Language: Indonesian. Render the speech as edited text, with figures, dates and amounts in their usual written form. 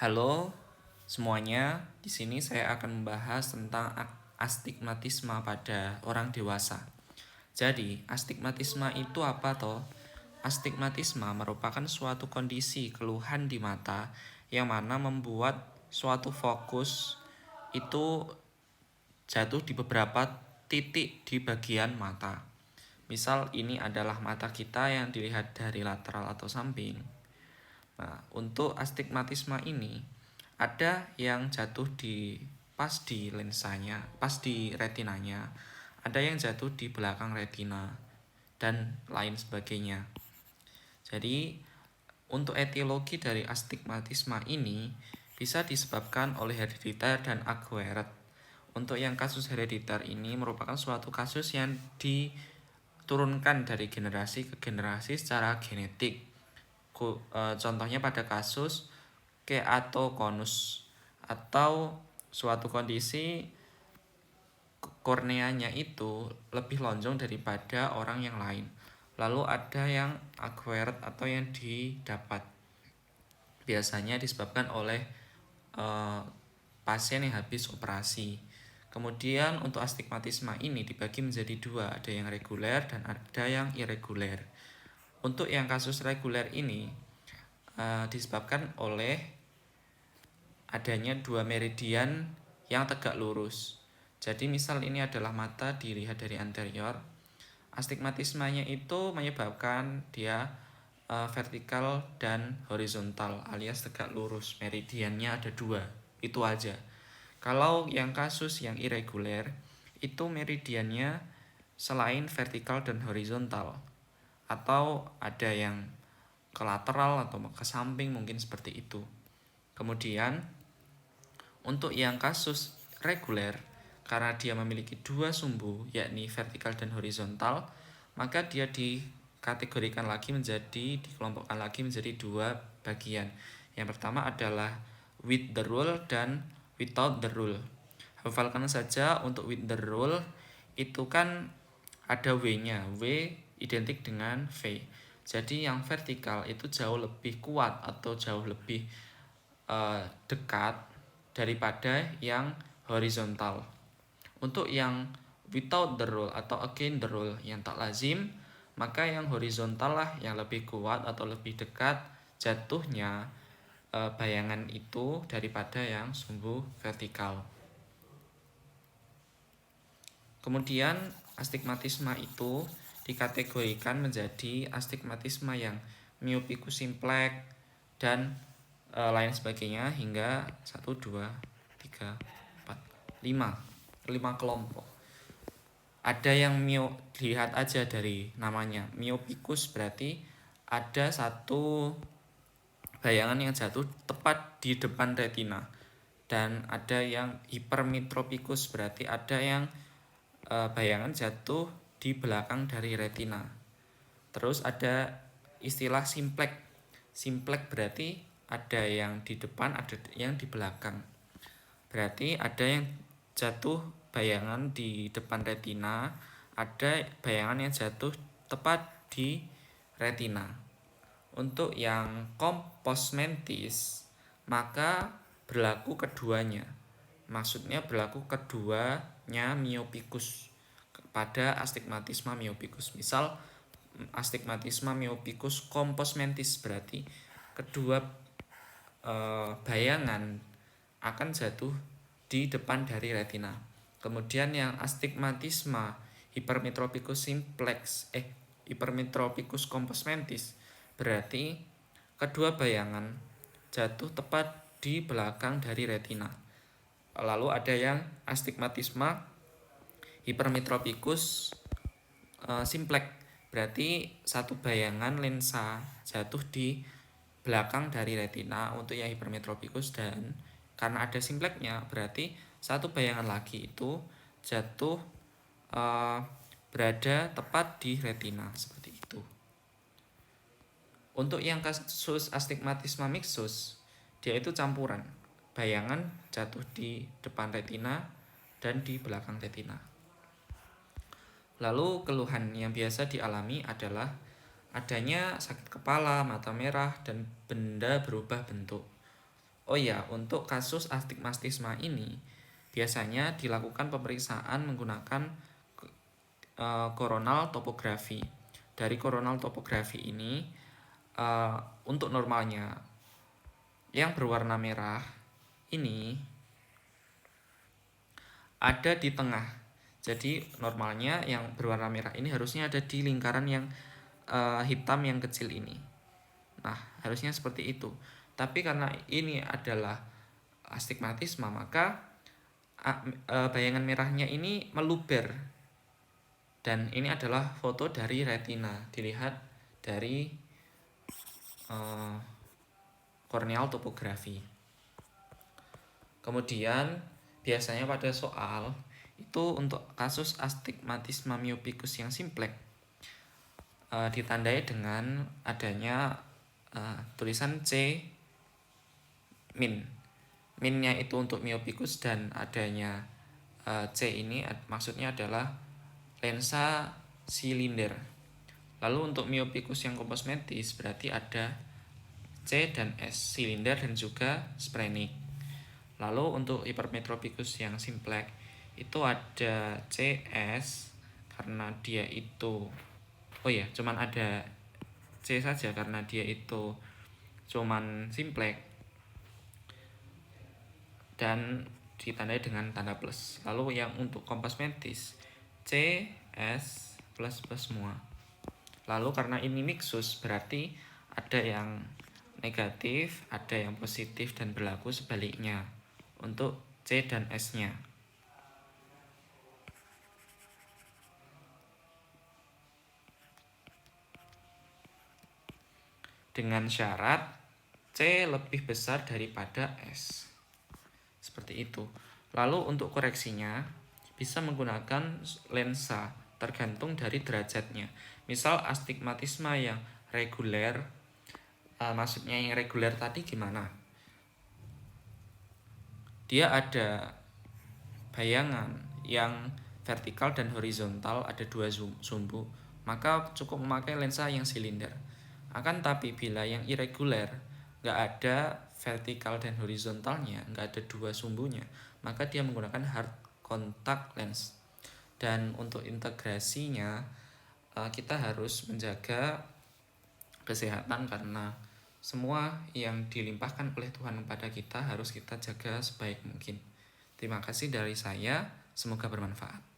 Halo semuanya, di sini saya akan membahas tentang astigmatisme pada orang dewasa. Jadi, astigmatisme itu apa toh? Astigmatisme merupakan suatu kondisi keluhan di mata yang mana membuat suatu fokus itu jatuh di beberapa titik di bagian mata. Misal ini adalah mata kita yang dilihat dari lateral atau samping. Nah, untuk astigmatisme ini ada yang jatuh pas di lensanya, pas di retinanya, ada yang jatuh di belakang retina dan lain sebagainya. Jadi, untuk etiologi dari astigmatisme ini bisa disebabkan oleh herediter dan acquired. Untuk yang kasus herediter ini merupakan suatu kasus yang diturunkan dari generasi ke generasi secara genetik. Contohnya pada kasus keratokonus atau suatu kondisi korneanya itu lebih lonjong daripada orang yang lain. Lalu ada yang acquired atau yang didapat. Biasanya disebabkan oleh pasien yang habis operasi. Kemudian untuk astigmatisme ini dibagi menjadi dua, ada yang reguler dan ada yang irreguler. Untuk yang kasus reguler ini disebabkan oleh adanya dua meridian yang tegak lurus. Jadi misal ini adalah mata dilihat dari anterior, astigmatismenya itu menyebabkan dia vertikal dan horizontal alias tegak lurus. Meridiannya ada dua, itu aja. Kalau yang kasus yang irreguler, itu meridiannya selain vertikal dan horizontal, atau ada yang ke lateral atau ke samping, mungkin seperti itu. Kemudian untuk yang kasus reguler, karena dia memiliki dua sumbu yakni vertikal dan horizontal, maka dia dikategorikan lagi dikelompokkan lagi menjadi dua bagian. Yang pertama adalah with the rule dan without the rule. Hafalkan saja untuk with the rule itu kan ada W-nya. W identik dengan V. Jadi yang vertikal itu jauh lebih kuat atau jauh lebih dekat daripada yang horizontal. Untuk yang without the rule atau against the rule yang tak lazim, maka yang horizontal lah yang lebih kuat atau lebih dekat jatuhnya bayangan itu daripada yang sumbu vertikal. Kemudian astigmatisme itu dikategorikan menjadi astigmatisme yang myopicus simplex dan lain sebagainya hingga 1, 2, 3, 4, 5 kelompok. Ada yang lihat aja dari namanya myopicus, berarti ada satu bayangan yang jatuh tepat di depan retina, dan ada yang hipermetropicus, berarti ada yang bayangan jatuh di belakang dari retina. Terus ada istilah simplex. Simplex berarti ada yang di depan, ada yang di belakang. Berarti ada yang jatuh bayangan di depan retina, ada bayangan yang jatuh tepat di retina. Untuk yang compos mentis, maka berlaku keduanya. Maksudnya berlaku keduanya myopicus pada astigmatisme myopicus. Misal astigmatisme myopicus compos mentis berarti kedua bayangan akan jatuh di depan dari retina. Kemudian yang astigmatisme hipermetropicus simplex hipermetropicus compos mentis berarti kedua bayangan jatuh tepat di belakang dari retina. Lalu ada yang astigmatisme hipermetropicus simplex berarti satu bayangan lensa jatuh di belakang dari retina untuk yang hipermetropicus, dan karena ada simplexnya berarti satu bayangan lagi itu jatuh berada tepat di retina, seperti itu. Untuk yang kasus astigmatisme mixus, dia itu campuran bayangan jatuh di depan retina dan di belakang retina. Lalu keluhan yang biasa dialami adalah adanya sakit kepala, mata merah, dan benda berubah bentuk. Oh ya, untuk kasus astigmatisma ini biasanya dilakukan pemeriksaan menggunakan coronal topografi. Dari coronal topografi ini untuk normalnya yang berwarna merah ini ada di tengah. Jadi normalnya yang berwarna merah ini harusnya ada di lingkaran yang hitam yang kecil ini. Nah, harusnya seperti itu. Tapi karena ini adalah astigmatisme, maka bayangan merahnya ini meluber. Dan ini adalah foto dari retina, dilihat dari corneal topografi. Kemudian biasanya pada soal itu untuk kasus astigmatisme myopicus yang simplex ditandai dengan adanya tulisan C min. Minnya itu untuk myopicus dan adanya C ini maksudnya adalah lensa silinder. Lalu untuk myopicus yang komposmentis berarti ada C dan S, silinder dan juga sphenic. Lalu untuk hipermetropicus yang simplex itu ada CS karena dia itu cuman ada C saja karena dia itu cuman simplex dan ditandai dengan tanda plus. Lalu yang untuk kompas mentis C, S, plus semua. Lalu karena ini mixus berarti ada yang negatif, ada yang positif dan berlaku sebaliknya untuk C dan S-nya. Dengan syarat C lebih besar daripada S. Seperti itu. Lalu untuk koreksinya bisa menggunakan lensa tergantung dari derajatnya. Misal astigmatisme yang reguler, maksudnya yang reguler tadi gimana? Dia ada bayangan yang vertikal dan horizontal, ada dua sumbu, maka cukup memakai lensa yang silinder. Akan tapi bila yang irregular, nggak ada vertikal dan horizontalnya, nggak ada dua sumbunya, maka dia menggunakan hard contact lens. Dan untuk integrasinya kita harus menjaga kesehatan karena semua yang dilimpahkan oleh Tuhan kepada kita harus kita jaga sebaik mungkin. Terima kasih dari saya, semoga bermanfaat.